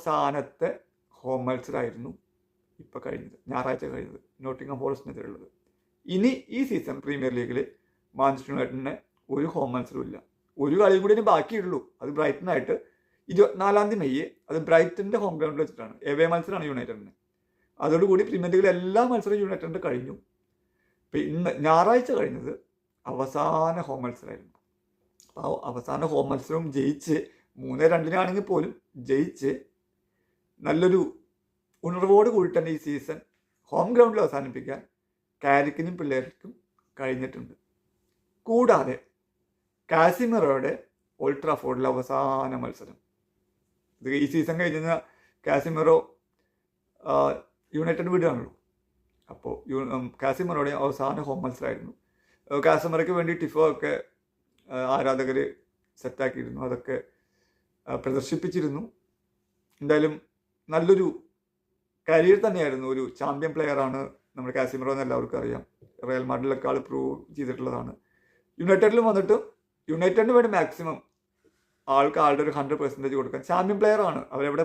അവസാനത്തെ ഹോം മത്സരമായിരുന്നു ഇപ്പോൾ കഴിഞ്ഞത്, ഞായറാഴ്ച കഴിഞ്ഞത്, നോട്ടിംഗ്ഹാം ഫോറസ്റ്റിനെതിരുള്ളത്. ഇനി ഈ സീസൺ പ്രീമിയർ ലീഗിൽ മാഞ്ചസ്റ്റർ യുണൈറ്റഡിന് ഒരു ഹോം മത്സരമില്ല. ഒരു കളി കൂടി ബാക്കിയുള്ളൂ. അത് ബ്രൈറ്റനായിട്ട് 24 മെയ് അത് ബ്രൈറ്റൻ്റെ ഹോം ഗ്രൗണ്ടിൽ വെച്ചിട്ടാണ്. എവേ മത്സരമാണ് യുണൈറ്റഡിന്. അതോടുകൂടി പ്രീമിയർ ലീഗിലെ എല്ലാ മത്സരവും യുണൈറ്റഡിൻ്റെ കഴിഞ്ഞു. ഇപ്പം ഇന്ന് ഞായറാഴ്ച കഴിഞ്ഞത് അവസാന ഹോം മത്സരമായിരുന്നു. അപ്പോൾ അവസാന ഹോം മത്സരവും ജയിച്ച് 3-2 പോലും ജയിച്ച് നല്ലൊരു ഉണർവോട് കൂടി തന്നെ ഈ സീസൺ ഹോം ഗ്രൗണ്ടിൽ അവസാനിപ്പിക്കാൻ കാരിക്കിനും പിള്ളേർക്കും കഴിഞ്ഞിട്ടുണ്ട്. കൂടാതെ കാസിമിറോയുടെ ഓൾഡ് ട്രാഫോർഡിലെ അവസാന മത്സരം, ഇത് ഈ സീസൺ കഴിഞ്ഞ കാസിമിറോ യുണൈറ്റഡ് വിടുകയാണല്ലോ. അപ്പോൾ കാസിമിറോയുടെ അവസാന ഹോം മത്സരമായിരുന്നു. കാസിമിറയ്ക്ക് വേണ്ടി ടിഫോ ഒക്കെ ആരാധകർ സെറ്റാക്കിയിരുന്നു, അതൊക്കെ പ്രദർശിപ്പിച്ചിരുന്നു. എന്തായാലും നല്ലൊരു കരിയർ തന്നെയായിരുന്നു. ഒരു ചാമ്പ്യൻ പ്ലെയറാണ് നമ്മുടെ കാസിമിറോ എന്ന് എല്ലാവർക്കും അറിയാം. റയൽ മാഡ്രിഡിലൊക്കെ ആൾ പ്രൂവ് ചെയ്തിട്ടുള്ളതാണ്. യുണൈറ്റഡിലും വന്നിട്ടും യുണൈറ്റഡിന് വേണ്ടി മാക്സിമം ആൾക്ക് ആളുടെ ഒരു 100% കൊടുക്കാൻ ചാമ്പ്യൻ പ്ലെയറാണ്. അവരെവിടെ